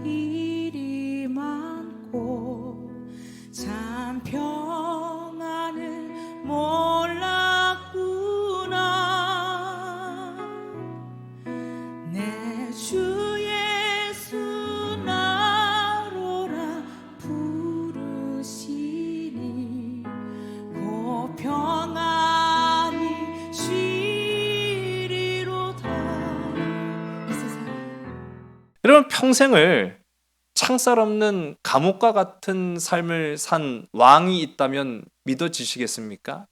일이 많고 참 평안을 몰랐구나. 내 주 예수 나로라 부르시니 곧 평안히 쉬리로다. 이 세상 여러분, 평생을 창살 없는 감옥과 같은 삶을 산 왕이 있다면 믿어지시겠습니까?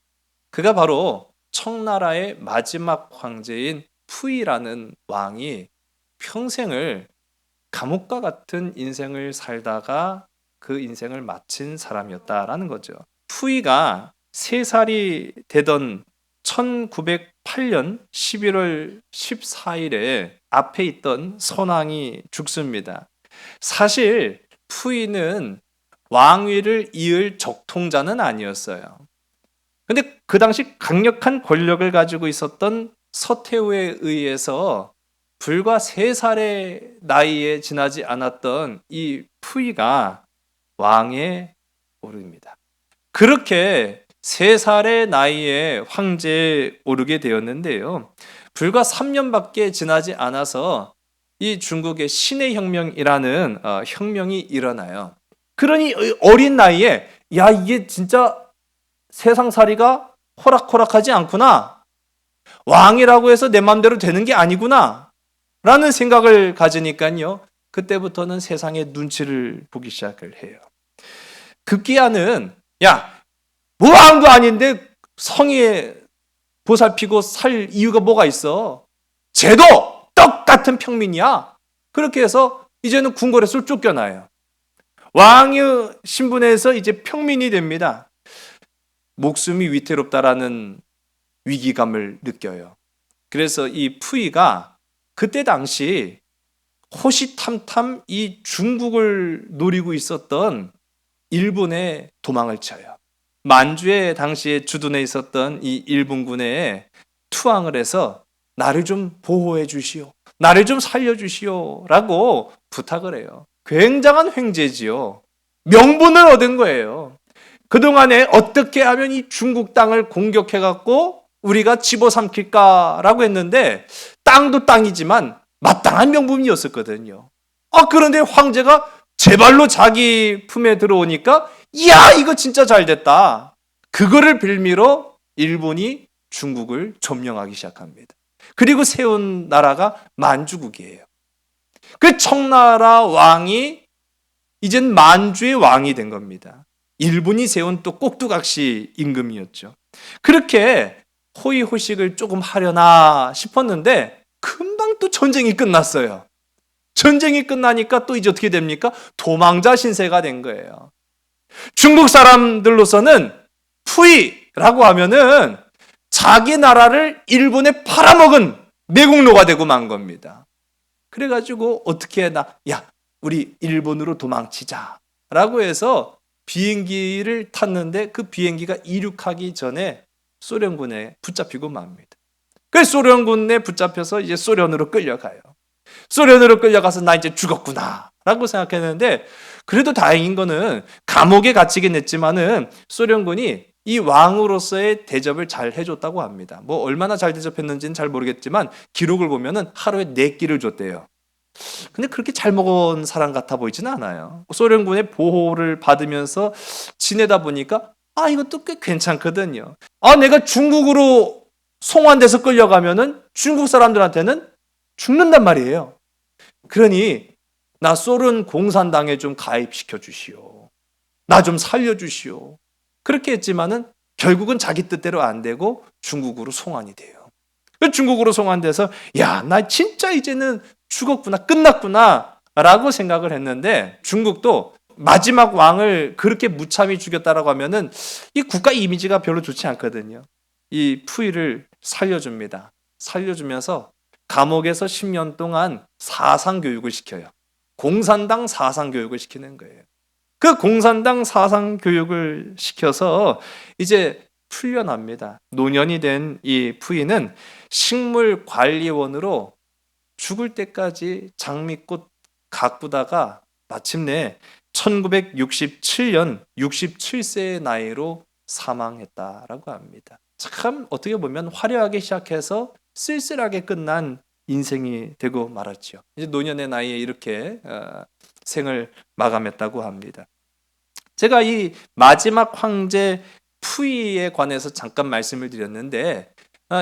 그가 바로 청나라의 마지막 황제인 푸이라는 왕이 평생을 감옥과 같은 인생을 살다가 그 인생을 마친 사람이었다라는 거죠. 푸이가 3살이 되던 1908년 11월 14일에 앞에 있던 선왕이 죽습니다. 사실 푸이는 왕위를 이을 적통자는 아니었어요. 근데 그 당시 강력한 권력을 가지고 있었던 서태후에 의해서 불과 3살의 나이에 지나지 않았던 이 푸이가 왕에 오릅니다. 그렇게 3살의 나이에 황제에 오르게 되었는데요. 불과 3년밖에 지나지 않아서 이 중국의 신의 혁명이라는 혁명이 일어나요. 그러니 어린 나이에 야, 이게 진짜 세상살이가 호락호락하지 않구나. 왕이라고 해서 내 맘대로 되는 게 아니구나. 라는 생각을 가지니까요. 그때부터는 세상의 눈치를 보기 시작을 해요. 급기야는 야, 뭐 왕도 아닌데 성에 보살피고 살 이유가 뭐가 있어? 쟤도 똑같은 평민이야. 그렇게 해서 이제는 궁궐에서 쫓겨나요. 왕의 신분에서 이제 평민이 됩니다. 목숨이 위태롭다라는 위기감을 느껴요. 그래서 이 푸이가 그때 당시 호시탐탐 이 중국을 노리고 있었던 일본에 도망을 쳐요. 만주에 당시에 주둔해 있었던 이 일본군에 투항을 해서 나를 좀 보호해 주시오. 나를 좀 살려 주시오. 라고 부탁을 해요. 굉장한 횡재지요. 명분을 얻은 거예요. 그동안에 어떻게 하면 이 중국 땅을 공격해 갖고 우리가 집어삼킬까라고 했는데 땅도 땅이지만 마땅한 명분이었었거든요. 그런데 황제가 제발로 자기 품에 들어오니까 이야, 이거 진짜 잘 됐다. 그거를 빌미로 일본이 중국을 점령하기 시작합니다. 그리고 세운 나라가 만주국이에요. 그 청나라 왕이 이젠 만주의 왕이 된 겁니다. 일본이 세운 또 꼭두각시 임금이었죠. 그렇게 호의호식을 조금 하려나 싶었는데 금방 또 전쟁이 끝났어요. 전쟁이 끝나니까 또 이제 어떻게 됩니까? 도망자 신세가 된 거예요. 중국 사람들로서는 푸이라고 하면은 자기 나라를 일본에 팔아먹은 매국노가 되고 만 겁니다. 그래가지고 어떻게 야, 우리 일본으로 도망치자라고 해서 비행기를 탔는데 그 비행기가 이륙하기 전에 소련군에 붙잡히고 맙니다. 그래서 소련군에 붙잡혀서 이제 소련으로 끌려가요. 소련으로 끌려가서 나 이제 죽었구나 라고 생각했는데, 그래도 다행인 거는 감옥에 갇히긴 했지만은 소련군이 이 왕으로서의 대접을 잘 해줬다고 합니다. 뭐 얼마나 잘 대접했는지는 잘 모르겠지만 기록을 보면은 하루에 4끼를 줬대요. 근데 그렇게 잘 먹은 사람 같아 보이지는 않아요. 소련군의 보호를 받으면서 지내다 보니까 이것도 꽤 괜찮거든요. 내가 중국으로 송환돼서 끌려가면은 중국 사람들한테는 죽는단 말이에요. 그러니 나 소련 공산당에 좀 가입시켜 주시오. 나 좀 살려 주시오. 그렇게 했지만은 결국은 자기 뜻대로 안 되고 중국으로 송환이 돼요. 중국으로 송환돼서 야, 나 진짜 이제는 죽었구나, 끝났구나 라고 생각을 했는데, 중국도 마지막 왕을 그렇게 무참히 죽였다라고 하면은 이 국가 이미지가 별로 좋지 않거든요. 이 푸이를 살려줍니다. 살려주면서 감옥에서 10년 동안 사상교육을 시켜요. 공산당 사상교육을 시키는 거예요. 그 공산당 사상교육을 시켜서 이제 풀려납니다. 노년이 된 이 푸이는 식물관리원으로 죽을 때까지 장미꽃 가꾸다가 마침내 1967년 67세의 나이로 사망했다라고 합니다. 참 어떻게 보면 화려하게 시작해서 쓸쓸하게 끝난 인생이 되고 말았죠. 이제 노년의 나이에 이렇게 생을 마감했다고 합니다. 제가 이 마지막 황제 푸이에 관해서 잠깐 말씀을 드렸는데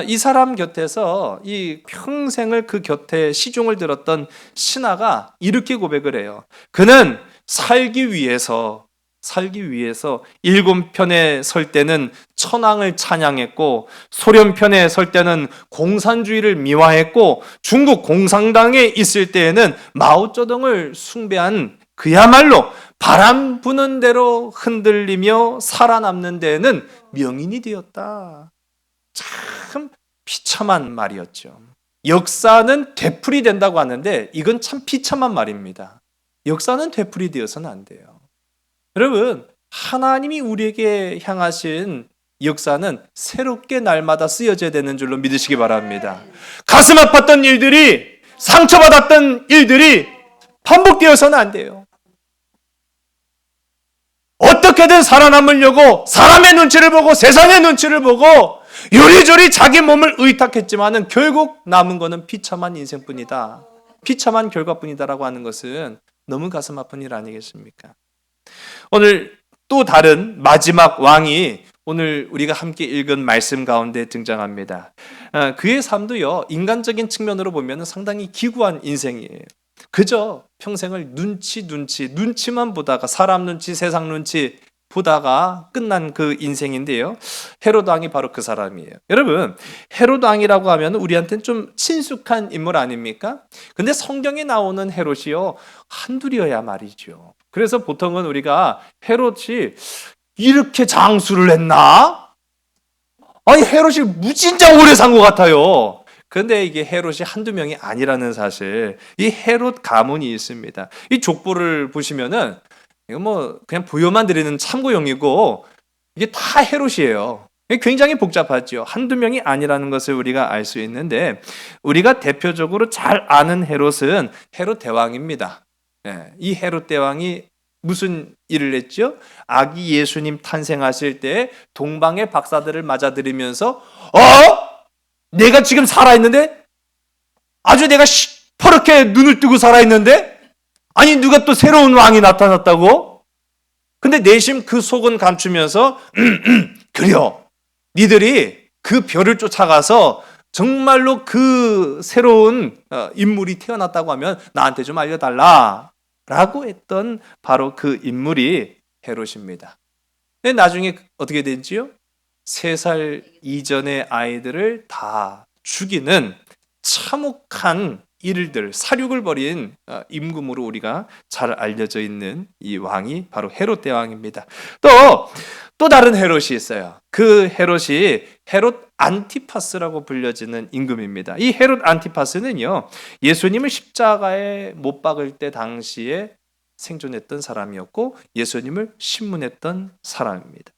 이 사람 곁에서 이 평생을 그 곁에 시종을 들었던 신하가 이렇게 고백을 해요. 그는 살기 위해서 일본 편에 설 때는 천황을 찬양했고 소련 편에 설 때는 공산주의를 미화했고 중국 공산당에 있을 때에는 마오쩌둥을 숭배한 그야말로 바람 부는 대로 흔들리며 살아남는 데에는 명인이 되었다. 참 비참한 말이었죠. 역사는 되풀이된다고 하는데 이건 참 비참한 말입니다. 역사는 되풀이되어서는 안 돼요. 여러분, 하나님이 우리에게 향하신 역사는 새롭게 날마다 쓰여져야 되는 줄로 믿으시기 바랍니다. 가슴 아팠던 일들이, 상처받았던 일들이 반복되어서는 안 돼요. 어떻게든 살아남으려고 사람의 눈치를 보고 세상의 눈치를 보고 요리조리 자기 몸을 의탁했지만은 결국 남은 것은 비참한 인생뿐이다. 비참한 결과뿐이다라고 하는 것은 너무 가슴 아픈 일 아니겠습니까? 오늘 또 다른 마지막 왕이 오늘 우리가 함께 읽은 말씀 가운데 등장합니다. 그의 삶도요, 인간적인 측면으로 보면 상당히 기구한 인생이에요. 그저 평생을 눈치만 보다가 사람 눈치, 세상 눈치 보다가 끝난 그 인생인데요. 헤롯 왕이 바로 그 사람이에요. 여러분, 헤롯 왕이라고 하면 우리한테는 좀 친숙한 인물 아닙니까? 근데 성경에 나오는 헤롯이요, 한둘이어야 말이죠. 그래서 보통은 우리가 헤롯이 이렇게 장수를 했나? 아니, 헤롯이 무진장 오래 산 것 같아요. 그런데 이게 헤롯이 한두 명이 아니라는 사실, 이 헤롯 가문이 있습니다. 이 족보를 보시면은 이거 뭐 그냥 부여만 드리는 참고용이고 이게 다 헤롯이에요. 굉장히 복잡하죠. 한두 명이 아니라는 것을 우리가 알 수 있는데 우리가 대표적으로 잘 아는 헤롯은 헤롯 대왕입니다. 이 헤롯 대왕이 무슨 일을 했죠? 아기 예수님 탄생하실 때 동방의 박사들을 맞아들이면서 내가 지금 살아있는데? 아주 내가 시퍼렇게 눈을 뜨고 살아있는데? 아니 누가 또 새로운 왕이 나타났다고? 근데 내심 그 속은 감추면서 그래요. 니들이 그 별을 쫓아가서 정말로 그 새로운 인물이 태어났다고 하면 나한테 좀 알려달라 라고 했던 바로 그 인물이 헤롯입니다. 근데 나중에 어떻게 됐지요? 3살 이전의 아이들을 다 죽이는 참혹한 일들, 사륙을 벌인 임금으로 우리가 잘 알려져 있는 이 왕이 바로 헤롯 대왕입니다. 또 다른 헤롯이 있어요. 그 헤롯이 헤롯 안티파스라고 불려지는 임금입니다. 이 헤롯 안티파스는요, 예수님을 십자가에 못 박을 때 당시에 생존했던 사람이었고 예수님을 신문했던 사람입니다.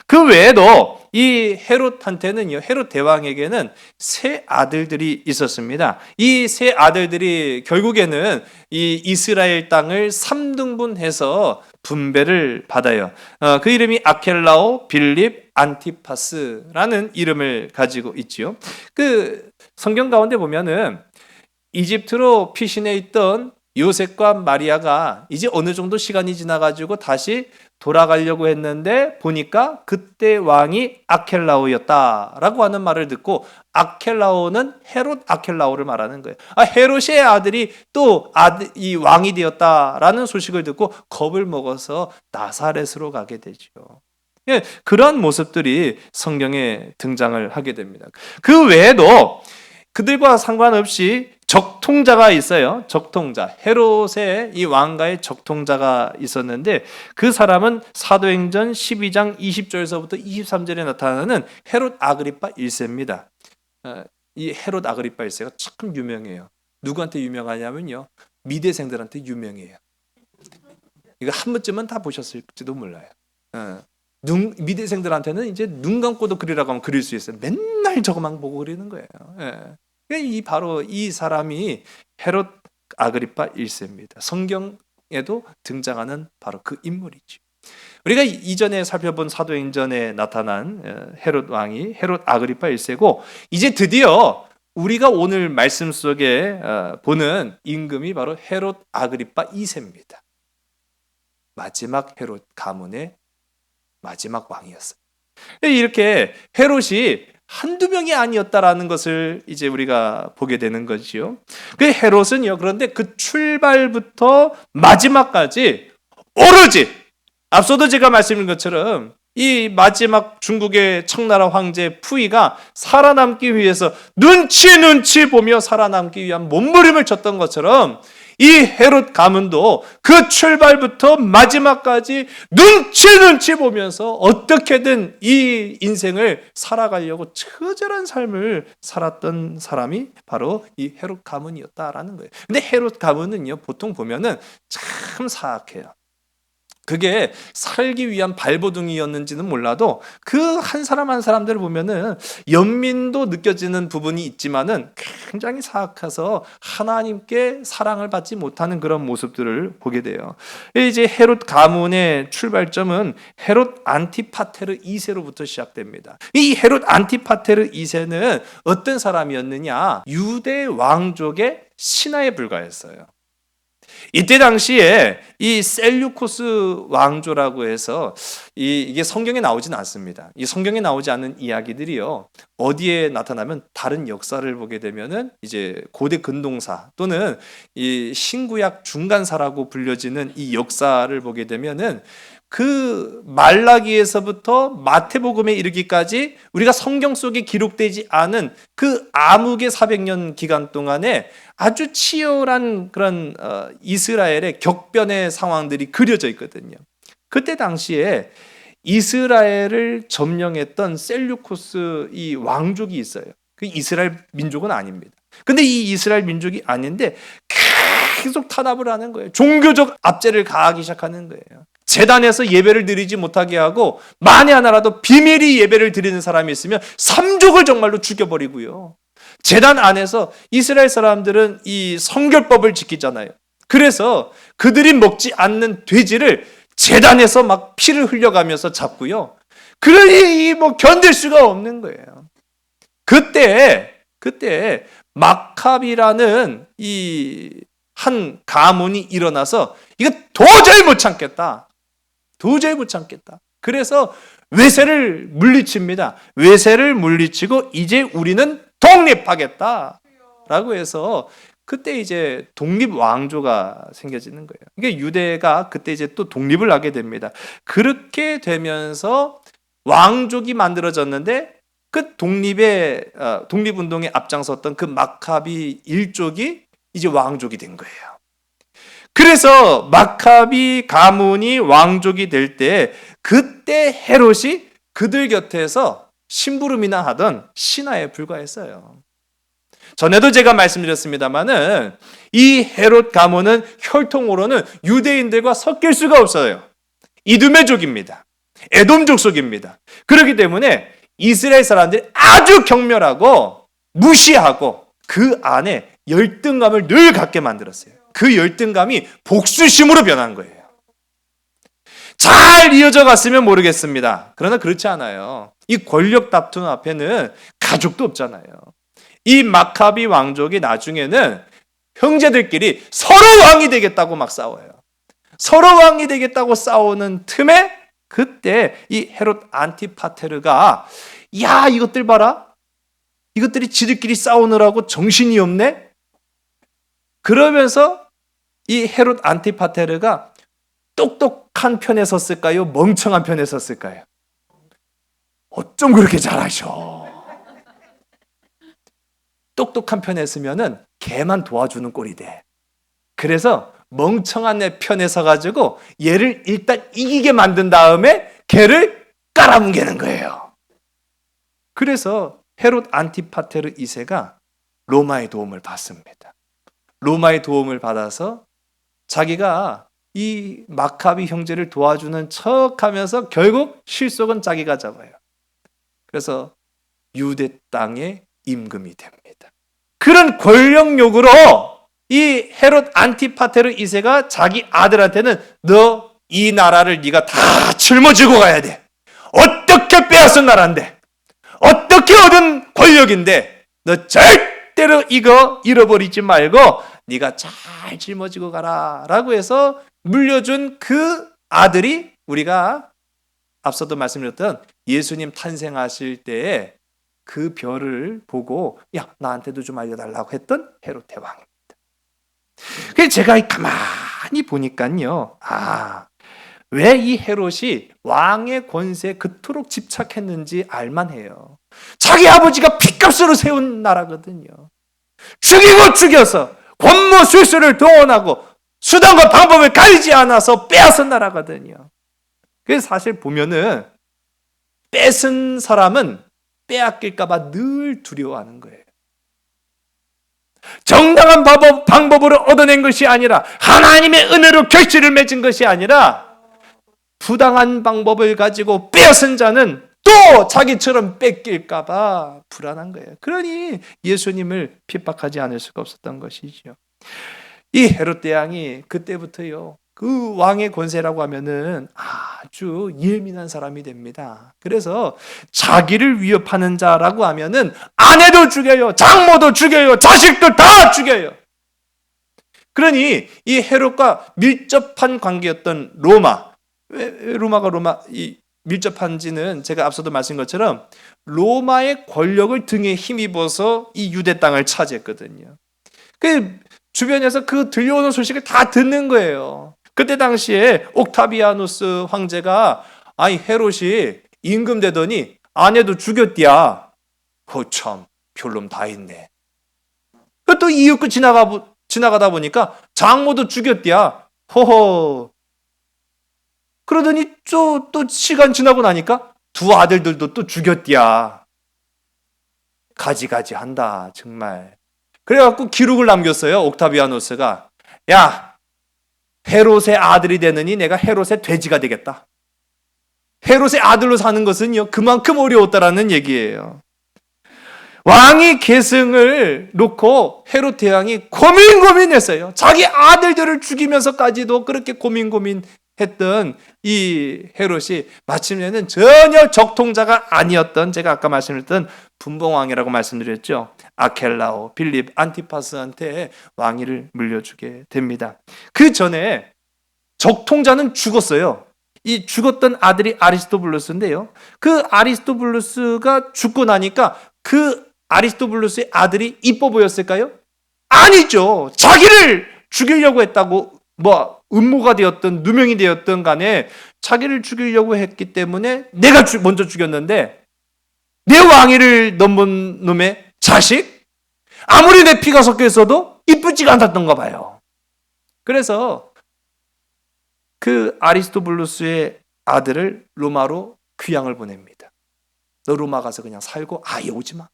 그 외에도 이 헤롯한테는요, 헤롯 대왕에게는 3 아들들이 있었습니다. 이 3 아들들이 결국에는 이 이스라엘 땅을 3등분해서 분배를 받아요. 그 이름이 아켈라오, 빌립, 안티파스라는 이름을 가지고 있지요. 그 성경 가운데 보면은 이집트로 피신해 있던 요셉과 마리아가 이제 어느 정도 시간이 지나가지고 다시 돌아가려고 했는데 보니까 그때 왕이 아켈라오였다라고 하는 말을 듣고 아켈라오는 헤롯 아켈라오를 말하는 거예요. 헤롯의 아들이 또 이 왕이 되었다라는 소식을 듣고 겁을 먹어서 나사렛으로 가게 되죠. 예, 그런 모습들이 성경에 등장을 하게 됩니다. 그 외에도 그들과 상관없이 적통자가 있어요. 적통자. 헤롯의 이 왕가의 적통자가 있었는데 그 사람은 사도행전 12장 20절에서부터 23절에 나타나는 헤롯 아그리파 1세입니다. 이 헤롯 아그리파 1세가 참 유명해요. 누구한테 유명하냐면요, 미대생들한테 유명해요. 이거 한 번쯤은 다 보셨을지도 몰라요. 미대생들한테는 이제 눈 감고도 그리라고 하면 그릴 수 있어요. 맨날 저거만 보고 그리는 거예요. 바로 이 사람이 헤롯 아그리파 1세입니다. 성경에도 등장하는 바로 그 인물이죠. 우리가 이전에 살펴본 사도행전에 나타난 헤롯 왕이 헤롯 아그리파 1세고, 이제 드디어 우리가 오늘 말씀 속에 보는 임금이 바로 헤롯 아그리파 2세입니다. 마지막 헤롯 가문의 마지막 왕이었어요. 이렇게 헤롯이 한두 명이 아니었다라는 것을 이제 우리가 보게 되는 거지요. 그 헤롯은요, 그런데 그 출발부터 마지막까지 오로지, 앞서도 제가 말씀드린 것처럼 이 마지막 중국의 청나라 황제 푸이가 살아남기 위해서 눈치 보며 살아남기 위한 몸부림을 쳤던 것처럼, 이 헤롯 가문도 그 출발부터 마지막까지 눈치 보면서 어떻게든 이 인생을 살아가려고 처절한 삶을 살았던 사람이 바로 이 헤롯 가문이었다라는 거예요. 근데 헤롯 가문은요, 보통 보면은 참 사악해요. 그게 살기 위한 발버둥이었는지는 몰라도 그 한 사람 한 사람들을 보면은 연민도 느껴지는 부분이 있지만은 굉장히 사악해서 하나님께 사랑을 받지 못하는 그런 모습들을 보게 돼요. 이제 헤롯 가문의 출발점은 헤롯 안티파테르 2세로부터 시작됩니다. 이 헤롯 안티파테르 2세는 어떤 사람이었느냐? 유대 왕족의 신하에 불과했어요. 이때 당시에 이 셀류코스 왕조라고 해서 이게 성경에 나오진 않습니다. 이 성경에 나오지 않는 이야기들이요, 어디에 나타나면 다른 역사를 보게 되면은 이제 고대 근동사 또는 이 신구약 중간사라고 불려지는 이 역사를 보게 되면은 그 말라기에서부터 마태복음에 이르기까지 우리가 성경 속에 기록되지 않은 그 암흑의 400년 기간 동안에 아주 치열한 그런 이스라엘의 격변의 상황들이 그려져 있거든요. 그때 당시에 이스라엘을 점령했던 셀류코스 이 왕족이 있어요. 그 이스라엘 민족은 아닙니다. 근데 이 이스라엘 민족이 아닌데 계속 탄압을 하는 거예요. 종교적 압제를 가하기 시작하는 거예요. 제단에서 예배를 드리지 못하게 하고, 만에 하나라도 비밀이 예배를 드리는 사람이 있으면 3족을 정말로 죽여버리고요. 제단 안에서 이스라엘 사람들은 이 성결법을 지키잖아요. 그래서 그들이 먹지 않는 돼지를 제단에서 막 피를 흘려가면서 잡고요. 그러니 뭐 견딜 수가 없는 거예요. 그때 마캅이라는 이 한 가문이 일어나서 이거 도저히 못 참겠다. 그래서 외세를 물리칩니다. 외세를 물리치고 이제 우리는 독립하겠다라고 해서 그때 이제 독립 왕조가 생겨지는 거예요. 이게 유대가 그때 이제 또 독립을 하게 됩니다. 그렇게 되면서 왕족이 만들어졌는데, 그 독립운동에 앞장섰던 그 마카비 일족이 이제 왕족이 된 거예요. 그래서 마카비 가문이 왕족이 될 때, 그때 헤롯이 그들 곁에서 심부름이나 하던 신하에 불과했어요. 전에도 제가 말씀드렸습니다마는 이 헤롯 가문은 혈통으로는 유대인들과 섞일 수가 없어요. 이두메족입니다. 에돔족 속입니다. 그렇기 때문에 이스라엘 사람들이 아주 경멸하고 무시하고 그 안에 열등감을 늘 갖게 만들었어요. 그 열등감이 복수심으로 변한 거예요. 잘 이어져 갔으면 모르겠습니다. 그러나 그렇지 않아요. 이 권력 다툼 앞에는 가족도 없잖아요. 이 마카비 왕족이 나중에는 형제들끼리 서로 왕이 되겠다고 막 싸워요. 서로 왕이 되겠다고 싸우는 틈에 그때 이 헤롯 안티파테르가, 야, 이것들 봐라. 이것들이 지들끼리 싸우느라고 정신이 없네. 그러면서 이 헤롯 안티파테르가 똑똑한 편에 섰을까요? 멍청한 편에 섰을까요? 어쩜 그렇게 잘하셔. 똑똑한 편에 서면은 걔만 도와주는 꼴이 돼. 그래서 멍청한 애 편에 서가지고 얘를 일단 이기게 만든 다음에 걔를 깔아뭉개는 거예요. 그래서 헤롯 안티파테르 2세가 로마의 도움을 받습니다. 로마의 도움을 받아서 자기가 이 마카비 형제를 도와주는 척하면서 결국 실속은 자기가 잡아요. 그래서 유대 땅의 임금이 됩니다. 그런 권력욕으로 이 헤롯 안티파테르 2세가 자기 아들한테는 너 이 나라를 네가 다 짊어지고 가야 돼. 어떻게 빼앗은 나라인데, 어떻게 얻은 권력인데 너 절대로 이거 잃어버리지 말고 네가 잘 짊어지고 가라 라고 해서 물려준 그 아들이 우리가 앞서도 말씀드렸던 예수님 탄생하실 때에 그 별을 보고 야 나한테도 좀 알려달라고 했던 헤롯 대왕입니다. 그래서 제가 가만히 보니까요, 왜 이 헤롯이 왕의 권세에 그토록 집착했는지 알만해요. 자기 아버지가 핏값으로 세운 나라거든요. 죽이고 죽여서 권모 술수를 동원하고 수단과 방법을 가리지 않아서 빼앗은 나라거든요. 그래서 사실 보면은 뺏은 사람은 빼앗길까 봐 늘 두려워하는 거예요. 정당한 방법으로 얻어낸 것이 아니라 하나님의 은혜로 결실을 맺은 것이 아니라 부당한 방법을 가지고 빼앗은 자는 또 자기처럼 뺏길까 봐 불안한 거예요. 그러니 예수님을 핍박하지 않을 수가 없었던 것이죠. 이 헤롯 대왕이 그때부터요, 그 왕의 권세라고 하면은 아주 예민한 사람이 됩니다. 그래서 자기를 위협하는 자라고 하면은 아내도 죽여요, 장모도 죽여요, 자식도 다 죽여요. 그러니 이 헤롯과 밀접한 관계였던 로마, 왜 로마가 이 밀접한지는 제가 앞서도 말씀한 것처럼 로마의 권력을 등에 힘입어서 이 유대 땅을 차지했거든요. 그 주변에서 그 들려오는 소식을 다 듣는 거예요. 그때 당시에 옥타비아누스 황제가 헤롯이 임금되더니 아내도 죽였디야. 참 별놈 다 있네. 또 이윽고 지나가다 보니까 장모도 죽였디야. 호호. 그러더니 또 시간 지나고 나니까 두 아들들도 또 죽였디야. 가지가지 한다 정말. 그래갖고 기록을 남겼어요. 옥타비아누스가. 야, 헤롯의 아들이 되느니 내가 헤롯의 돼지가 되겠다. 헤롯의 아들로 사는 것은요 그만큼 어려웠다라는 얘기예요. 왕이 계승을 놓고 헤롯 대왕이 고민했어요. 자기 아들들을 죽이면서까지도 그렇게 고민했던 이 헤롯이 마침내는 전혀 적통자가 아니었던, 제가 아까 말씀드렸던 분봉왕이라고 말씀드렸죠. 아켈라오, 빌립, 안티파스한테 왕위를 물려주게 됩니다. 그 전에 적통자는 죽었어요. 이 죽었던 아들이 아리스토블루스인데요. 그 아리스토블루스가 죽고 나니까 그 아리스토블루스의 아들이 이뻐 보였을까요? 아니죠. 자기를 죽이려고 했다고, 음모가 되었든 누명이 되었든 간에 자기를 죽이려고 했기 때문에 내가 먼저 죽였는데 내 왕위를 넘은 놈의 자식? 아무리 내 피가 섞여 있어도 이쁘지가 않았던가 봐요. 그래서 그 아리스토블루스의 아들을 로마로 귀양을 보냅니다. 너 로마 가서 그냥 살고 아예 오지 마.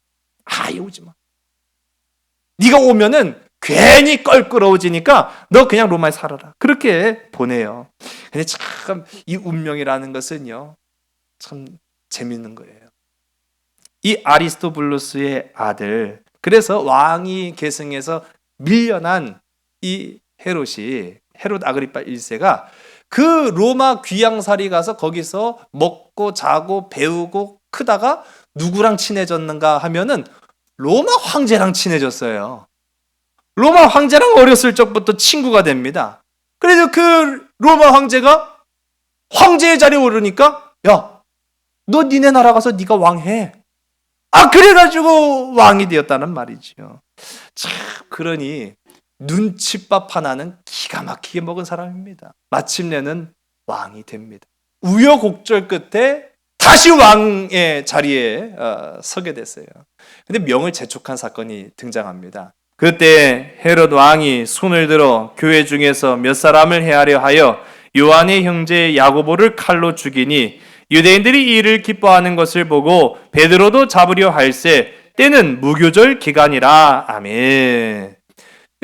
네가 오면은 괜히 껄끄러워지니까 너 그냥 로마에 살아라. 그렇게 보내요. 근데 참 이 운명이라는 것은요 참 재밌는 거예요. 이 아리스토블루스의 아들, 그래서 왕이 계승해서 밀려난 이 헤롯 아그리파 1세가 그 로마 귀양살이 가서 거기서 먹고 자고 배우고 크다가 누구랑 친해졌는가 하면은 로마 황제랑 친해졌어요. 로마 황제랑 어렸을 적부터 친구가 됩니다. 그래서 그 로마 황제가 황제의 자리에 오르니까 야, 너 니네 나라 가서 네가 왕해. 그래가지고 왕이 되었다는 말이죠. 참, 그러니 눈칫밥 하나는 기가 막히게 먹은 사람입니다. 마침내는 왕이 됩니다. 우여곡절 끝에 다시 왕의 자리에 서게 됐어요. 근데 명을 재촉한 사건이 등장합니다. 그때 헤롯 왕이 손을 들어 교회 중에서 몇 사람을 해하려 하여 요한의 형제 야고보를 칼로 죽이니 유대인들이 이 일을 기뻐하는 것을 보고 베드로도 잡으려 할세 때는 무교절 기간이라. 아멘.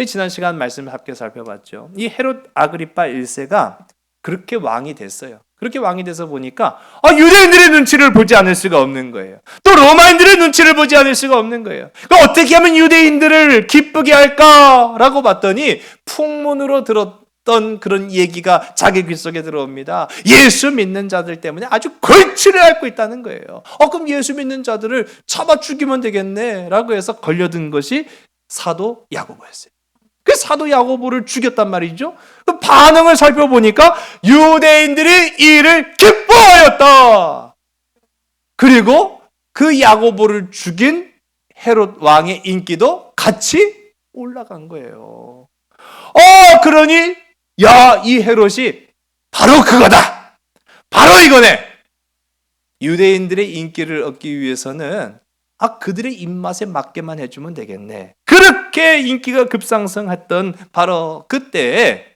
지난 시간 말씀을 함께 살펴봤죠. 이 헤롯 아그리파 1세가 그렇게 왕이 됐어요. 그렇게 왕이 돼서 보니까 유대인들의 눈치를 보지 않을 수가 없는 거예요. 또 로마인들의 눈치를 보지 않을 수가 없는 거예요. 그러니까 어떻게 하면 유대인들을 기쁘게 할까라고 봤더니 풍문으로 들었던 그런 얘기가 자기 귀 속에 들어옵니다. 예수 믿는 자들 때문에 아주 골치를 앓고 있다는 거예요. 그럼 예수 믿는 자들을 잡아 죽이면 되겠네 라고 해서 걸려든 것이 사도 야고보였어요. 그 사도 야고보를 죽였단 말이죠. 그 반응을 살펴보니까 유대인들이 이를 기뻐하였다. 그리고 그 야고보를 죽인 헤롯 왕의 인기도 같이 올라간 거예요. 그러니 이 헤롯이 바로 그거다. 바로 이거네. 유대인들의 인기를 얻기 위해서는 그들의 입맛에 맞게만 해주면 되겠네. 그렇게 인기가 급상승했던 바로 그때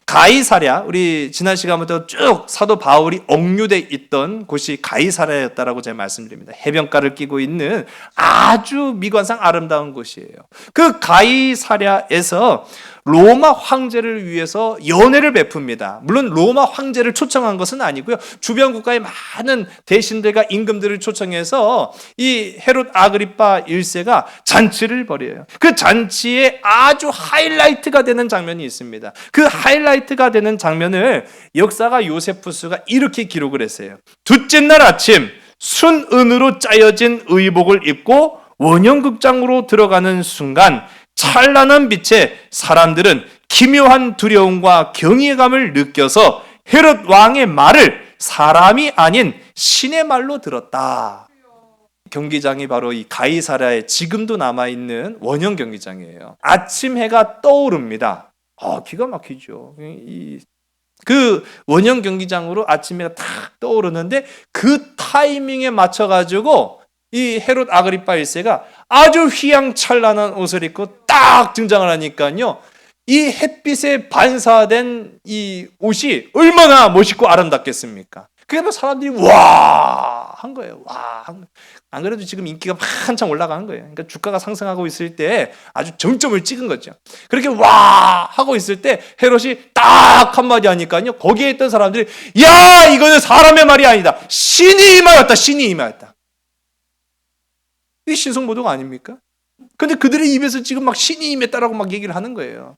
가이사랴, 우리 지난 시간부터 쭉 사도 바울이 억류돼 있던 곳이 가이사랴였다라고 제가 말씀드립니다. 해변가를 끼고 있는 아주 미관상 아름다운 곳이에요. 그 가이사랴에서 로마 황제를 위해서 연회를 베풉니다. 물론 로마 황제를 초청한 것은 아니고요. 주변 국가의 많은 대신들과 임금들을 초청해서 이 헤롯 아그리파 1세가 잔치를 벌여요. 그 잔치에 아주 하이라이트가 되는 장면이 있습니다. 그 하이라이트가 되는 장면을 역사가 요세푸스가 이렇게 기록을 했어요. 둘째 날 아침 순은으로 짜여진 의복을 입고 원형극장으로 들어가는 순간 찬란한 빛에 사람들은 기묘한 두려움과 경외감을 느껴서 헤롯 왕의 말을 사람이 아닌 신의 말로 들었다. 경기장이 바로 이 가이사랴에 지금도 남아있는 원형 경기장이에요. 아침 해가 떠오릅니다. 기가 막히죠. 그 원형 경기장으로 아침 해가 탁 떠오르는데 그 타이밍에 맞춰가지고 이 헤롯 아그리파 1세가 아주 휘황찬란한 옷을 입고 딱 등장을 하니까요. 이 햇빛에 반사된 이 옷이 얼마나 멋있고 아름답겠습니까? 그래서 사람들이 와! 한 거예요. 와! 안 그래도 지금 인기가 한창 올라가는 거예요. 그러니까 주가가 상승하고 있을 때 아주 정점을 찍은 거죠. 그렇게 와! 하고 있을 때 헤롯이 딱 한마디 하니까요. 거기에 있던 사람들이 야! 이거는 사람의 말이 아니다. 신이 임하였다. 신이 임하였다. 이게 신성모독 아닙니까? 근데 그들의 입에서 지금 막 신이 임했다라고 막 얘기를 하는 거예요.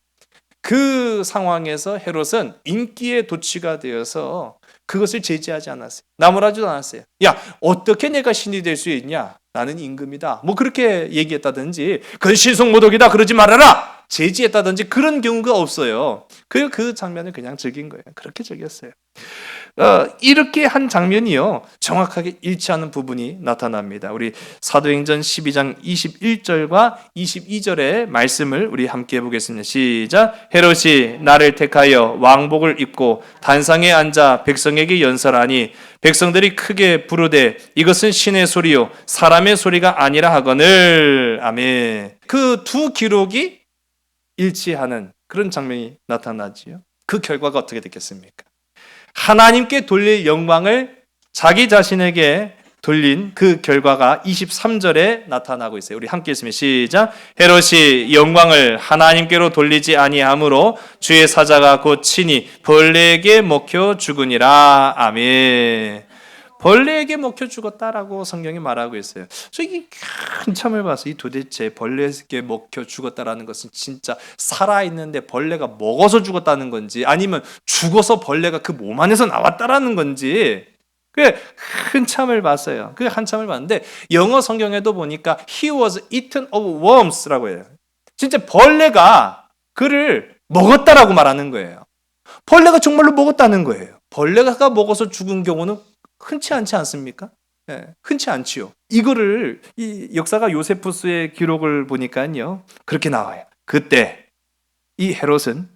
그 상황에서 헤롯은 인기에 도취가 되어서 그것을 제지하지 않았어요. 나무라지도 않았어요. 야, 어떻게 내가 신이 될 수 있냐? 나는 임금이다. 뭐 그렇게 얘기했다든지 그건 신성모독이다 그러지 말아라. 제지했다든지 그런 경우가 없어요. 그 장면을 그냥 즐긴 거예요. 그렇게 즐겼어요. 이렇게 한 장면이요. 정확하게 일치하는 부분이 나타납니다. 우리 사도행전 12장 21절과 22절의 말씀을 우리 함께 해보겠습니다. 시작. 헤롯이 나를 택하여 왕복을 입고 단상에 앉아 백성에게 연설하니 백성들이 크게 부르되 이것은 신의 소리요 사람의 소리가 아니라 하거늘. 아멘. 그 두 기록이 일치하는 그런 장면이 나타나지요. 그 결과가 어떻게 됐겠습니까? 하나님께 돌릴 영광을 자기 자신에게 돌린 그 결과가 23절에 나타나고 있어요. 우리 함께 읽으면 시작. 헤롯이 영광을 하나님께로 돌리지 아니하므로 주의 사자가 곧 친히 벌레에게 먹혀 죽으니라. 아멘. 벌레에게 먹혀 죽었다라고 성경이 말하고 있어요. 저 이게 한참을 봐서 이 도대체 벌레에게 먹혀 죽었다라는 것은 진짜 살아있는데 벌레가 먹어서 죽었다는 건지 아니면 죽어서 벌레가 그 몸 안에서 나왔다라는 건지 그 한참을 봤어요. 그 한참을 봤는데 영어 성경에도 보니까 He was eaten of worms라고 해요. 진짜 벌레가 그를 먹었다라고 말하는 거예요. 벌레가 정말로 먹었다는 거예요. 벌레가 먹어서 죽은 경우는 흔치 않지 않습니까? 네, 흔치 않지요. 이거를 이 역사가 요세푸스의 기록을 보니까요. 그렇게 나와요. 그때 이 헤롯은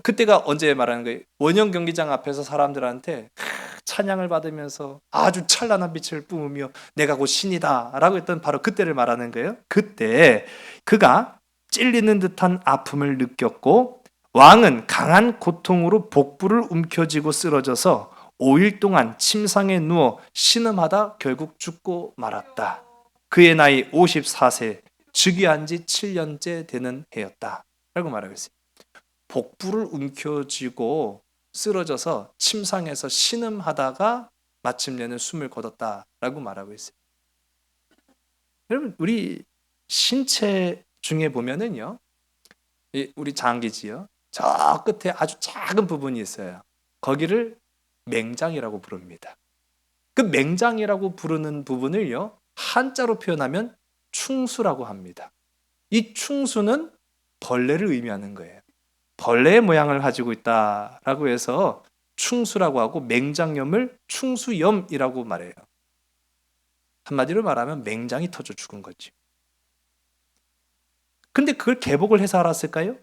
그때가 언제 말하는 거예요? 원형 경기장 앞에서 사람들한테 찬양을 받으면서 아주 찬란한 빛을 뿜으며 내가 곧 신이다 라고 했던 바로 그때를 말하는 거예요. 그때 그가 찔리는 듯한 아픔을 느꼈고 왕은 강한 고통으로 복부를 움켜쥐고 쓰러져서 5일 동안 침상에 누워 신음하다 결국 죽고 말았다. 그의 나이 54세, 즉위한 지 7년째 되는 해였다. 라고 말하고 있어요. 복부를 움켜쥐고 쓰러져서 침상에서 신음하다가 마침내는 숨을 거뒀다라고 말하고 있어요. 여러분, 우리 신체 중에 보면은요, 우리 장기지요, 저 끝에 아주 작은 부분이 있어요. 거기를 맹장이라고 부릅니다. 그 맹장이라고 부르는 부분을요, 한자로 표현하면 충수라고 합니다. 이 충수는 벌레를 의미하는 거예요. 벌레의 모양을 가지고 있다라고 해서 충수라고 하고, 맹장염을 충수염이라고 말해요. 한마디로 말하면 맹장이 터져 죽은 거지. 근데 그걸 개복을 해서 알았을까요?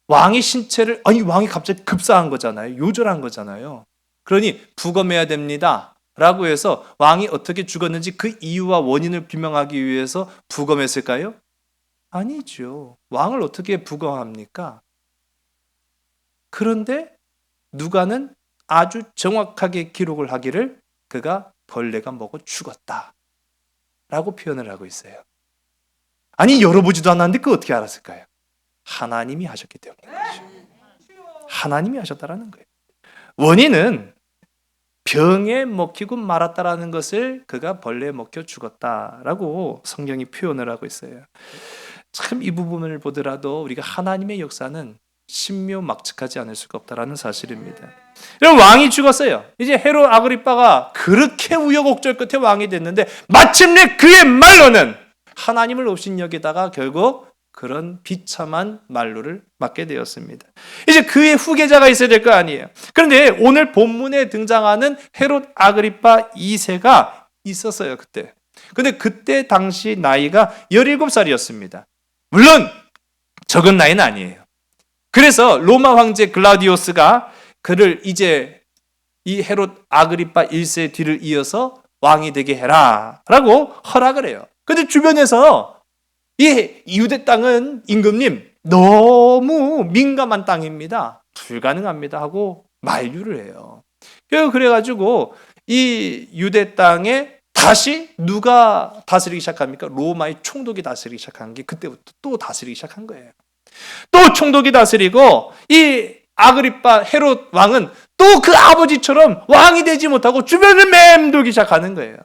왕의 신체를, 왕이 갑자기 급사한 거잖아요. 요절한 거잖아요. 그러니 부검해야 됩니다 라고 해서 왕이 어떻게 죽었는지 그 이유와 원인을 규명하기 위해서 부검했을까요? 아니죠. 왕을 어떻게 부검합니까? 그런데 누가는 아주 정확하게 기록을 하기를 그가 벌레가 먹어 죽었다 라고 표현을 하고 있어요. 아니, 열어보지도 않았는데 그거 어떻게 알았을까요? 하나님이 하셨기 때문인 거죠. 하나님이 하셨다라는 거예요. 원인은 병에 먹히고 말았다라는 것을 그가 벌레에 먹혀 죽었다라고 성경이 표현을 하고 있어요. 참 이 부분을 보더라도 우리가 하나님의 역사는 신묘막측하지 않을 수가 없다라는 사실입니다. 여러분, 왕이 죽었어요. 이제 헤롯 아그리빠가 그렇게 우여곡절 끝에 왕이 됐는데 마침내 그의 말로는 하나님을 업신여기다가 결국 그런 비참한 말로를 맞게 되었습니다. 이제 그의 후계자가 있어야 될 거 아니에요. 그런데 오늘 본문에 등장하는 헤롯 아그리빠 2세가 있었어요, 그때. 근데 그때 당시 나이가 17살이었습니다. 물론 적은 나이는 아니에요. 그래서 로마 황제 글라디오스가 그를 이제 이 헤롯 아그리빠 1세 뒤를 이어서 왕이 되게 해라 라고 허락을 해요. 근데 주변에서 이 유대 땅은 임금님 너무 민감한 땅입니다. 불가능합니다 하고 만류를 해요. 그래가지고 이 유대 땅에 다시 누가 다스리기 시작합니까? 로마의 총독이 다스리기 시작한 게 그때부터 또 다스리기 시작한 거예요. 또 총독이 다스리고 이 아그리빠 헤롯 왕은 또 그 아버지처럼 왕이 되지 못하고 주변을 맴돌기 시작하는 거예요.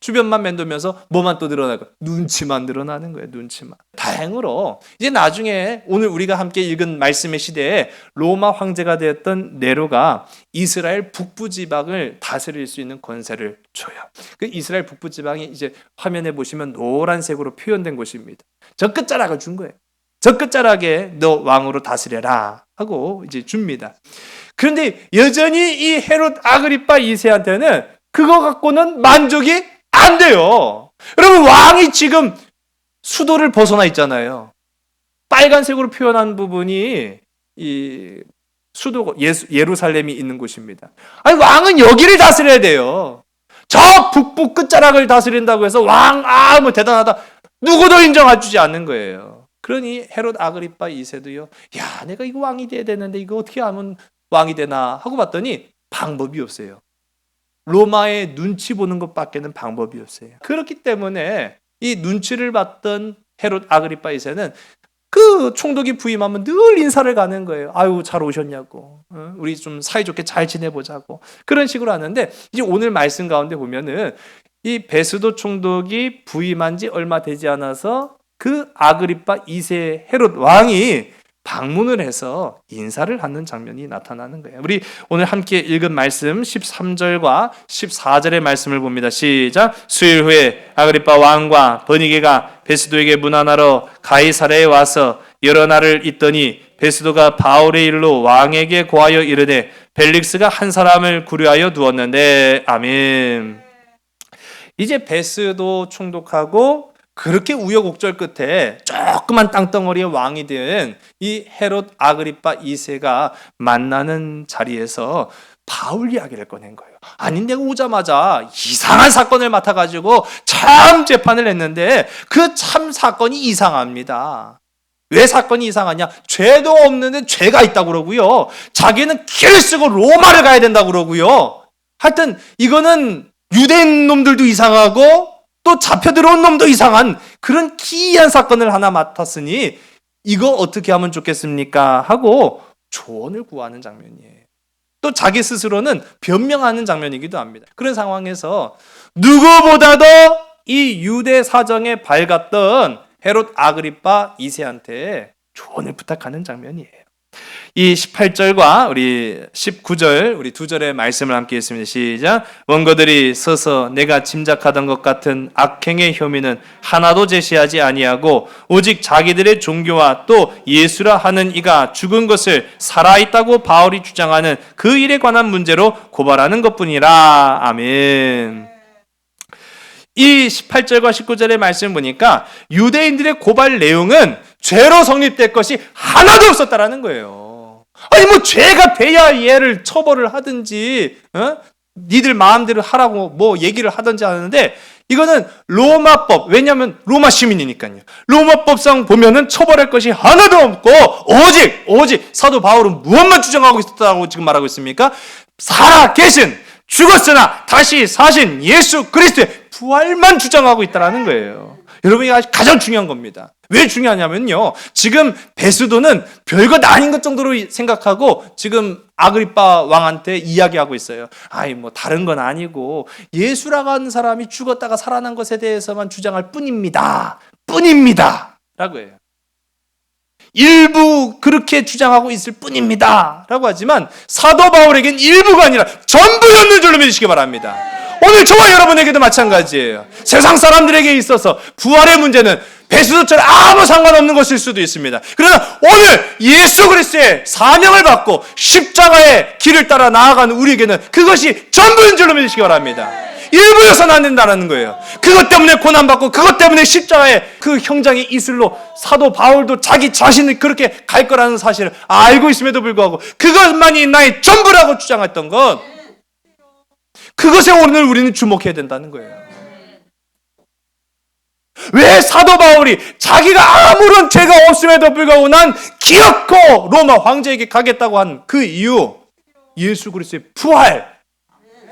주변만 맴돌면서 뭐만 또 늘어나고 눈치만 늘어나는 거예요. 눈치만. 다행으로 이제 나중에 오늘 우리가 함께 읽은 말씀의 시대에 로마 황제가 되었던 네로가 이스라엘 북부 지방을 다스릴 수 있는 권세를 줘요. 그 이스라엘 북부 지방이 이제 화면에 보시면 노란색으로 표현된 곳입니다. 저 끝자락을 준 거예요. 저 끝자락에 너 왕으로 다스려라 하고 이제 줍니다. 그런데 여전히 이 헤롯 아그리빠 2세한테는 그거 갖고는 만족이 안 돼요. 여러분, 왕이 지금 수도를 벗어나 있잖아요. 빨간색으로 표현한 부분이 이 수도 예루살렘이 있는 곳입니다. 아니, 왕은 여기를 다스려야 돼요. 저 북부 끝자락을 다스린다고 해서 왕, 뭐 대단하다. 누구도 인정해주지 않는 거예요. 그러니 헤롯 아그리빠 2세도요. 야, 내가 이거 왕이 돼야 되는데 이거 어떻게 하면 왕이 되나 하고 봤더니 방법이 없어요. 로마의 눈치 보는 것밖에는 방법이 없어요. 그렇기 때문에 이 눈치를 봤던 헤롯 아그리빠 2세는 그 총독이 부임하면 늘 인사를 가는 거예요. 아유, 잘 오셨냐고. 우리 좀 사이좋게 잘 지내보자고. 그런 식으로 하는데 이제 오늘 말씀 가운데 보면은 이 베스도 총독이 부임한 지 얼마 되지 않아서 그 아그리빠 2세 헤롯 왕이 방문을 해서 인사를 하는 장면이 나타나는 거예요. 우리 오늘 함께 읽은 말씀 13절과 14절의 말씀을 봅니다. 시작. 수일 후에 아그리빠 왕과 버니게가 베스도에게 문안하러 가이사랴에 와서 여러 날을 있더니 베스도가 바울의 일로 왕에게 고하여 이르되 벨릭스가 한 사람을 구려하여 두었는데. 아멘. 이제 베스도 총독하고 그렇게 우여곡절 끝에 조그만 땅덩어리의 왕이 된 이 헤롯 아그리빠 2세가 만나는 자리에서 바울 이야기를 꺼낸 거예요. 아니, 내가 오자마자 이상한 사건을 맡아가지고 참 재판을 했는데 그 참 사건이 이상합니다. 왜 사건이 이상하냐? 죄도 없는데 죄가 있다고 그러고요. 자기는 길을 쓰고 로마를 가야 된다고 그러고요. 하여튼 이거는 유대인 놈들도 이상하고 또 잡혀 들어온 놈도 이상한 그런 기이한 사건을 하나 맡았으니 이거 어떻게 하면 좋겠습니까? 하고 조언을 구하는 장면이에요. 또 자기 스스로는 변명하는 장면이기도 합니다. 그런 상황에서 누구보다도 이 유대 사정에 밝았던 헤롯 아그리파 2세한테 조언을 부탁하는 장면이에요. 이 18절과 우리 19절 우리 두 절의 말씀을 함께 읽습니다. 시작. 원고들이 서서 내가 짐작하던 것 같은 악행의 혐의는 하나도 제시하지 아니하고 오직 자기들의 종교와 또 예수라 하는 이가 죽은 것을 살아있다고 바울이 주장하는 그 일에 관한 문제로 고발하는 것뿐이라. 아멘. 이 18절과 19절의 말씀을 보니까 유대인들의 고발 내용은 죄로 성립될 것이 하나도 없었다라는 거예요. 아니 뭐 죄가 돼야 얘를 처벌을 하든지 니들 마음대로 하라고 뭐 얘기를 하든지 하는데 이거는 로마법, 왜냐하면 로마 시민이니까요. 로마법상 보면은 처벌할 것이 하나도 없고 오직 사도 바울은 무엇만 주장하고 있었다고 지금 말하고 있습니까? 살아계신 죽었으나 다시 사신 예수 그리스도의 부활만 주장하고 있다는 거예요. 여러분이 가장 중요한 겁니다. 왜 중요하냐면요. 지금 베스도는 별것 아닌 것 정도로 생각하고 지금 아그리파 왕한테 이야기하고 있어요. 아이 뭐 다른 건 아니고 예수라고 하는 사람이 죽었다가 살아난 것에 대해서만 주장할 뿐입니다. 라고 해요. 일부 그렇게 주장하고 있을 뿐입니다. 라고 하지만 사도 바울에겐 일부가 아니라 전부였는 줄로 믿으시기 바랍니다. 오늘 저와 여러분에게도 마찬가지예요. 세상 사람들에게 있어서 부활의 문제는 베스도처럼 아무 상관없는 것일 수도 있습니다. 그러나 오늘 예수 그리스도의 사명을 받고 십자가의 길을 따라 나아가는 우리에게는 그것이 전부인 줄로 믿으시기 바랍니다. 일부여서는 안 된다는 거예요. 그것 때문에 고난받고 그것 때문에 십자가의 그 형장의 이슬로 사도 바울도 자기 자신을 그렇게 갈 거라는 사실을 알고 있음에도 불구하고 그것만이 나의 전부라고 주장했던 것, 그것에 오늘 우리는 주목해야 된다는 거예요. 왜 사도 바울이 자기가 아무런 죄가 없음에도 불구하고 난 기어코 로마 황제에게 가겠다고 한 그 이유, 예수 그리스도의 부활,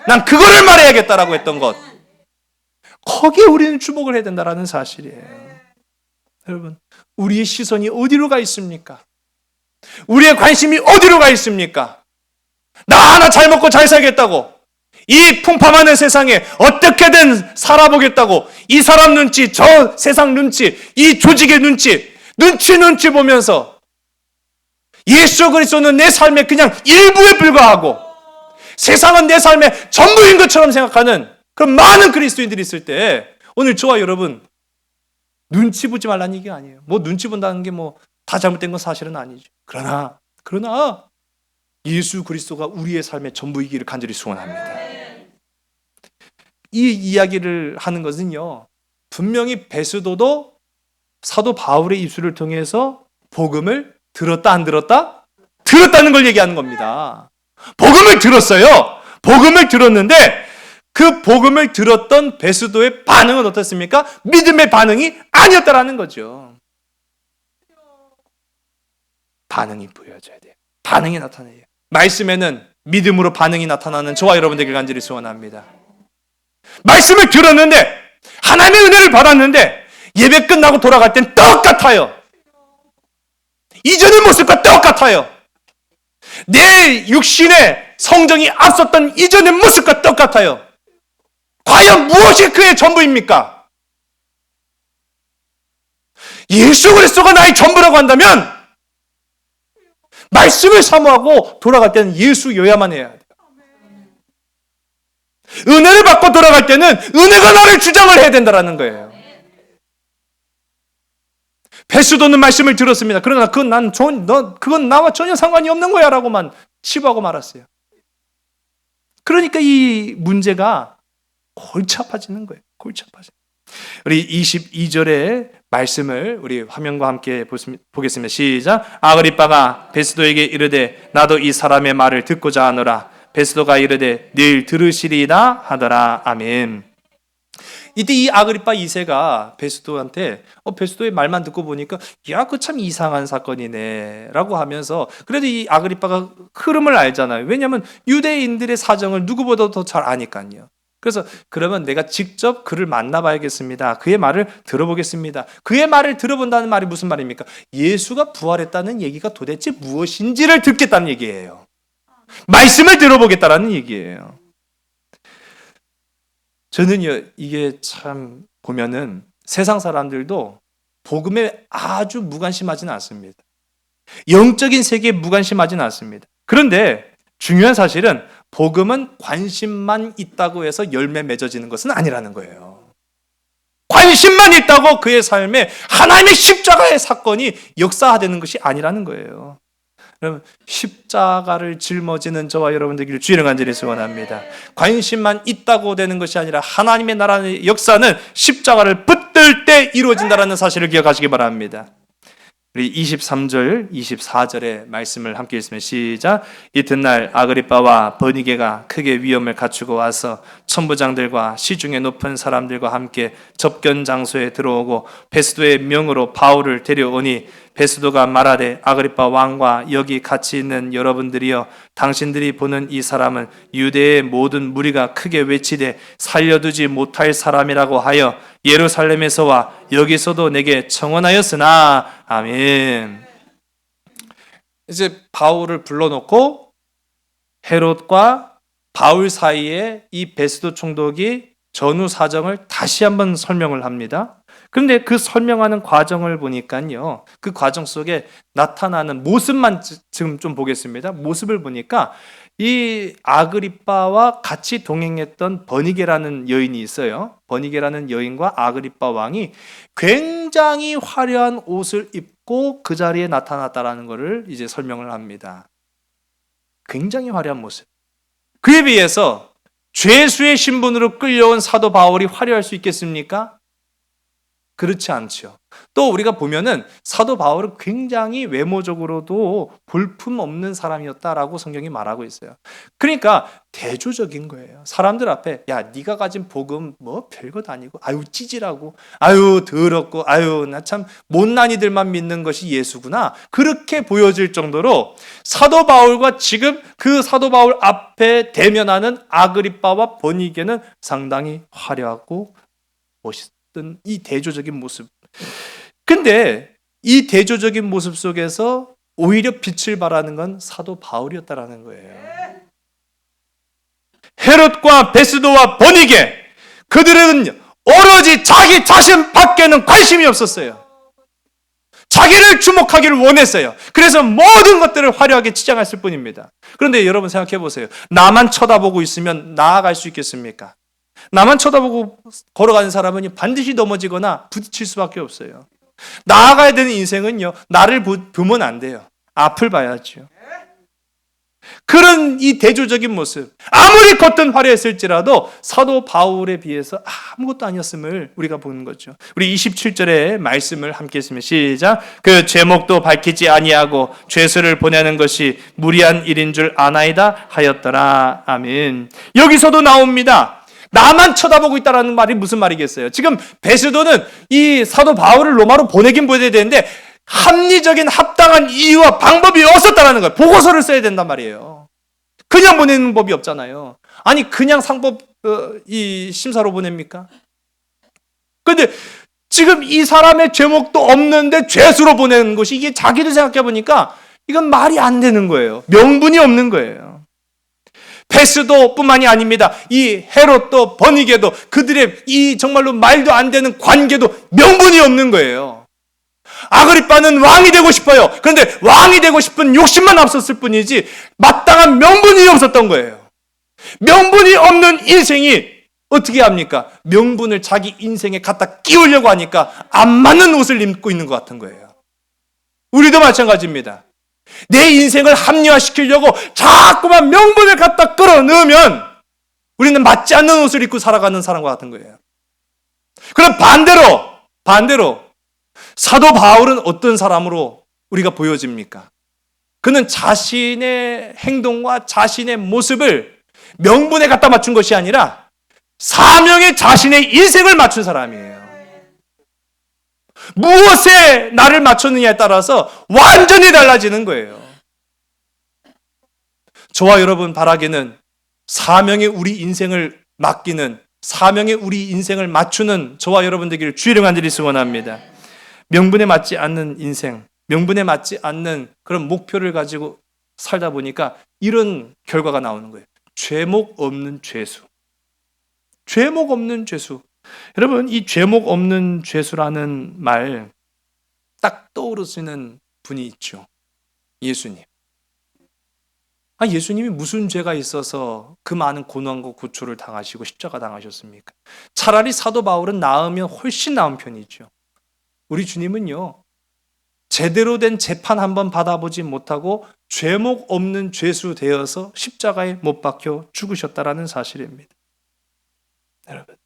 난 그거를 말해야겠다라고 했던 것, 거기에 우리는 주목을 해야 된다는 사실이에요. 여러분, 우리의 시선이 어디로 가 있습니까? 우리의 관심이 어디로 가 있습니까? 나 하나 잘 먹고 잘 살겠다고, 이 풍파많은 세상에 어떻게든 살아보겠다고, 이 사람 눈치, 저 세상 눈치, 이 조직의 눈치 보면서 예수 그리스도는 내 삶의 그냥 일부에 불과하고 세상은 내 삶의 전부인 것처럼 생각하는 그런 많은 그리스도인들이 있을 때, 오늘 저와 여러분 눈치 보지 말라는 얘기가 아니에요. 뭐 눈치 본다는 게 뭐 다 잘못된 건 사실은 아니죠. 그러나 예수 그리스도가 우리의 삶의 전부이기를 간절히 소원합니다. 이 이야기를 하는 것은요, 분명히 베스도도 사도 바울의 입술을 통해서 복음을 들었다 안 들었다? 들었다는 걸 얘기하는 겁니다. 복음을 들었어요. 복음을 들었는데 그 복음을 들었던 베스도의 반응은 어떻습니까? 믿음의 반응이 아니었다라는 거죠. 반응이 보여져야 돼요. 반응이 나타나요. 말씀에는 믿음으로 반응이 나타나는 저와 여러분들에게 간절히 소원합니다. 말씀을 들었는데, 하나님의 은혜를 받았는데 예배 끝나고 돌아갈 땐 똑같아요. 이전의 모습과 똑같아요. 내 육신의 성정이 앞섰던 이전의 모습과 똑같아요. 과연 무엇이 그의 전부입니까? 예수 그리스도가 나의 전부라고 한다면 말씀을 사모하고 돌아갈 때는 예수여야만 해야 돼요. 은혜를 받고 돌아갈 때는 은혜가 나를 주장을 해야 된다는 거예요. 베스도는 말씀을 들었습니다. 그러나 그건 나와 전혀 상관이 없는 거야 라고만 치부하고 말았어요. 그러니까 이 문제가 골치 아파지는 거예요. 골치 아파지는. 우리 22절의 말씀을 우리 화면과 함께 보겠습니다. 시작. 아그리빠가 베스도에게 이르되 나도 이 사람의 말을 듣고자 하노라. 베스도가 이르되 늘 들으시리라 하더라. 아멘. 이때 이 아그리빠 2세가 베스도한테 베스도의 말만 듣고 보니까 야, 그 참 이상한 사건이네 라고 하면서, 그래도 이 아그리빠가 흐름을 알잖아요. 왜냐하면 유대인들의 사정을 누구보다도 더 잘 아니까요. 그래서 그러면 내가 직접 그를 만나봐야겠습니다. 그의 말을 들어보겠습니다. 그의 말을 들어본다는 말이 무슨 말입니까? 예수가 부활했다는 얘기가 도대체 무엇인지를 듣겠다는 얘기예요. 말씀을 들어보겠다라는 얘기예요. 저는요, 이게 참 보면은 세상 사람들도 복음에 아주 무관심하지는 않습니다. 영적인 세계에 무관심하지는 않습니다. 그런데 중요한 사실은 복음은 관심만 있다고 해서 열매 맺어지는 것은 아니라는 거예요. 관심만 있다고 그의 삶에 하나님의 십자가의 사건이 역사화되는 것이 아니라는 거예요. 그럼 십자가를 짊어지는 저와 여러분 되기를 주의 이름 간절히 소원합니다. 관심만 있다고 되는 것이 아니라 하나님의 나라의 역사는 십자가를 붙들 때 이루어진다는 사실을 기억하시기 바랍니다. 우리 23절, 24절의 말씀을 함께 읽으면 시작. 이튿날 아그리빠와 버니게가 크게 위험을 갖추고 와서 천부장들과 시중에 높은 사람들과 함께 접견 장소에 들어오고 베스도의 명으로 바울을 데려오니 베스도가 말하되 아그리빠 왕과 여기 같이 있는 여러분들이여 당신들이 보는 이 사람은 유대의 모든 무리가 크게 외치되 살려두지 못할 사람이라고 하여 예루살렘에서와 여기서도 내게 청원하였으나 아멘. 이제 바울을 불러놓고 헤롯과 바울 사이에 이 베스도 총독이 전후 사정을 다시 한번 설명을 합니다. 그런데 그 설명하는 과정을 보니까요, 그 과정 속에 나타나는 모습만 지금 좀 보겠습니다. 모습을 보니까 이 아그리빠와 같이 동행했던 버니게라는 여인이 있어요. 버니게라는 여인과 아그리빠 왕이 굉장히 화려한 옷을 입고 그 자리에 나타났다라는 것을 이제 설명을 합니다. 굉장히 화려한 모습. 그에 비해서 죄수의 신분으로 끌려온 사도 바울이 화려할 수 있겠습니까? 그렇지 않죠. 또 우리가 보면은 사도 바울은 굉장히 외모적으로도 볼품없는 사람이었다라고 성경이 말하고 있어요. 그러니까 대조적인 거예요. 사람들 앞에 야 네가 가진 복음 뭐 별것 아니고 아유 찌질하고 아유 더럽고 아유 나 참 못난이들만 믿는 것이 예수구나 그렇게 보여질 정도로 사도 바울과 지금 그 사도 바울 앞에 대면하는 아그리빠와 버니게는 상당히 화려하고 멋있어요. 이 대조적인 모습. 근데 이 대조적인 모습 속에서 오히려 빛을 발하는 건 사도 바울이었다라는 거예요. 헤롯과 베스도와 버니게 그들은 오로지 자기 자신 밖에는 관심이 없었어요. 자기를 주목하기를 원했어요. 그래서 모든 것들을 화려하게 치장했을 뿐입니다. 그런데 여러분 생각해 보세요. 나만 쳐다보고 있으면 나아갈 수 있겠습니까? 나만 쳐다보고 걸어가는 사람은 반드시 넘어지거나 부딪힐 수밖에 없어요. 나아가야 되는 인생은요, 나를 보면 안 돼요. 앞을 봐야죠. 그런 이 대조적인 모습, 아무리 겉은 화려했을지라도 사도 바울에 비해서 아무것도 아니었음을 우리가 보는 거죠. 우리 27절의 말씀을 함께 했으면 시작. 그 죄목도 밝히지 아니하고 죄수를 보내는 것이 무리한 일인 줄 아나이다 하였더라. 아멘. 여기서도 나옵니다. 나만 쳐다보고 있다는 말이 무슨 말이겠어요? 지금 베스도는 이 사도 바울을 로마로 보내긴 보내야 되는데 합리적인 합당한 이유와 방법이 없었다는 거예요. 보고서를 써야 된단 말이에요. 그냥 보내는 법이 없잖아요. 아니 그냥 상법 이 심사로 보냅니까? 근데 지금 이 사람의 죄목도 없는데 죄수로 보내는 것이 이게 자기도 생각해 보니까 이건 말이 안 되는 거예요. 명분이 없는 거예요. 베스도뿐만이 아닙니다. 이 헤롯도 버니게도 그들의 이 정말로 말도 안 되는 관계도 명분이 없는 거예요. 아그리빠는 왕이 되고 싶어요. 그런데 왕이 되고 싶은 욕심만 앞섰을 뿐이지 마땅한 명분이 없었던 거예요. 명분이 없는 인생이 어떻게 합니까? 명분을 자기 인생에 갖다 끼우려고 하니까 안 맞는 옷을 입고 있는 것 같은 거예요. 우리도 마찬가지입니다. 내 인생을 합리화시키려고 자꾸만 명분을 갖다 끌어넣으면 우리는 맞지 않는 옷을 입고 살아가는 사람과 같은 거예요. 그럼 반대로 사도 바울은 어떤 사람으로 우리가 보여집니까? 그는 자신의 행동과 자신의 모습을 명분에 갖다 맞춘 것이 아니라 사명에 자신의 인생을 맞춘 사람이에요. 무엇에 나를 맞췄느냐에 따라서 완전히 달라지는 거예요. 저와 여러분 바라기는 사명에 우리 인생을 맡기는 사명에 우리 인생을 맞추는 저와 여러분 되기를 주의 이름 간절히 소원합니다. 명분에 맞지 않는 인생, 명분에 맞지 않는 그런 목표를 가지고 살다 보니까 이런 결과가 나오는 거예요. 죄목 없는 죄수. 죄목 없는 죄수. 여러분, 이 죄목 없는 죄수라는 말 딱 떠오르시는 분이 있죠. 예수님. 예수님이 무슨 죄가 있어서 그 많은 고난과 고초를 당하시고 십자가 당하셨습니까? 차라리 사도 바울은 나으면 훨씬 나은 편이죠. 우리 주님은요, 제대로 된 재판 한번 받아보지 못하고 죄목 없는 죄수 되어서 십자가에 못 박혀 죽으셨다라는 사실입니다. 여러분,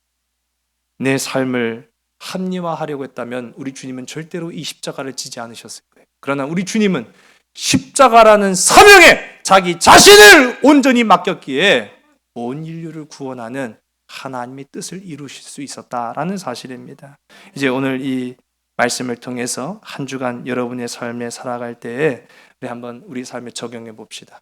내 삶을 합리화하려고 했다면 우리 주님은 절대로 이 십자가를 지지 않으셨을 거예요. 그러나 우리 주님은 십자가라는 사명에 자기 자신을 온전히 맡겼기에 온 인류를 구원하는 하나님의 뜻을 이루실 수 있었다라는 사실입니다. 이제 오늘 이 말씀을 통해서 한 주간 여러분의 삶에 살아갈 때에 우리 한번 우리 삶에 적용해 봅시다.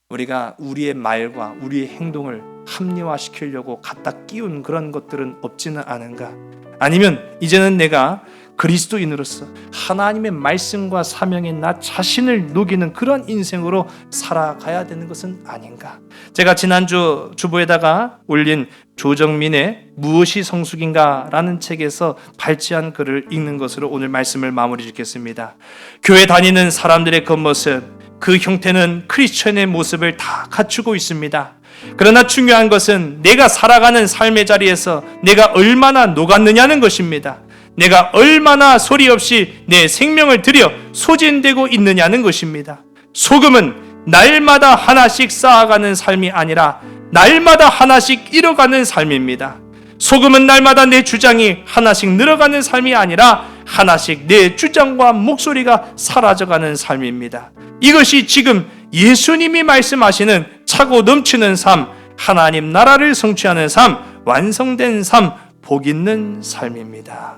우리가 우리의 말과 우리의 행동을 합리화시키려고 갖다 끼운 그런 것들은 없지는 않은가? 아니면 이제는 내가 그리스도인으로서 하나님의 말씀과 사명에 나 자신을 녹이는 그런 인생으로 살아가야 되는 것은 아닌가? 제가 지난주 주보에다가 올린 조정민의 무엇이 성숙인가 라는 책에서 발췌한 글을 읽는 것으로 오늘 말씀을 마무리 짓겠습니다. 교회 다니는 사람들의 겉모습, 그 형태는 크리스천의 모습을 다 갖추고 있습니다. 그러나 중요한 것은 내가 살아가는 삶의 자리에서 내가 얼마나 녹았느냐는 것입니다. 내가 얼마나 소리 없이 내 생명을 들여 소진되고 있느냐는 것입니다. 소금은 날마다 하나씩 쌓아가는 삶이 아니라 날마다 하나씩 잃어가는 삶입니다. 소금은 날마다 내 주장이 하나씩 늘어가는 삶이 아니라 하나씩 내 주장과 목소리가 사라져가는 삶입니다. 이것이 지금 예수님이 말씀하시는 차고 넘치는 삶, 하나님 나라를 성취하는 삶, 완성된 삶, 복 있는 삶입니다.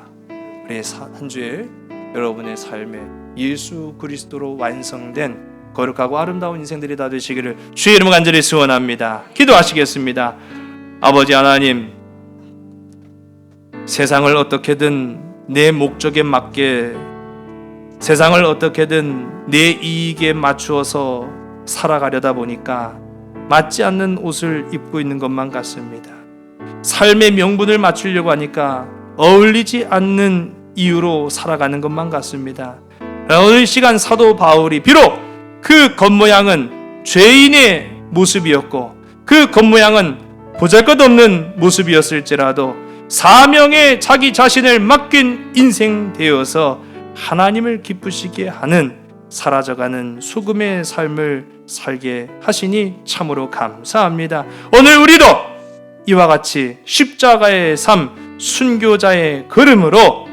우리 한 주일 여러분의 삶에 예수 그리스도로 완성된 거룩하고 아름다운 인생들이 다 되시기를 주의 이름으로 간절히 소원합니다. 기도하시겠습니다. 아버지 하나님, 세상을 어떻게든 내 목적에 맞게, 세상을 어떻게든 내 이익에 맞추어서 살아가려다 보니까 맞지 않는 옷을 입고 있는 것만 같습니다. 삶의 명분을 맞추려고 하니까 어울리지 않는 이유로 살아가는 것만 같습니다. 오늘 시간 사도 바울이 비록 그 겉모양은 죄인의 모습이었고 그 겉모양은 보잘것없는 모습이었을지라도 사명에 자기 자신을 맡긴 인생 되어서 하나님을 기쁘시게 하는 사라져가는 소금의 삶을 살게 하시니 참으로 감사합니다. 오늘 우리도 이와 같이 십자가의 삶, 순교자의 걸음으로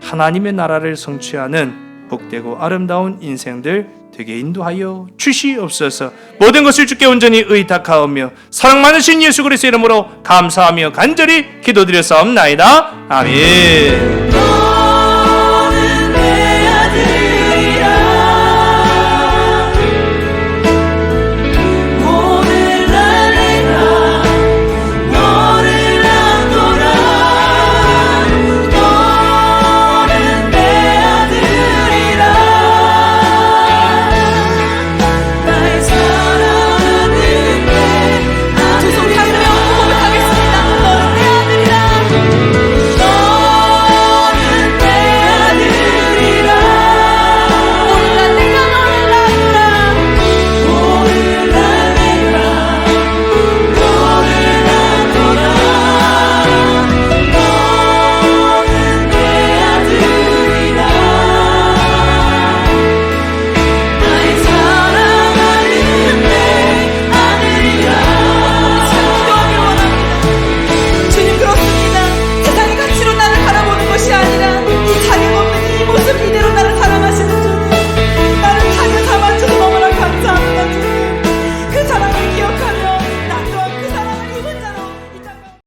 하나님의 나라를 성취하는 복되고 아름다운 인생들 되게 인도하여 주시옵소서. 모든 것을 주께 온전히 의탁하오며 사랑 많으신 예수 그리스도의 이름으로 감사하며 간절히 기도드렸사옵나이다. 아멘.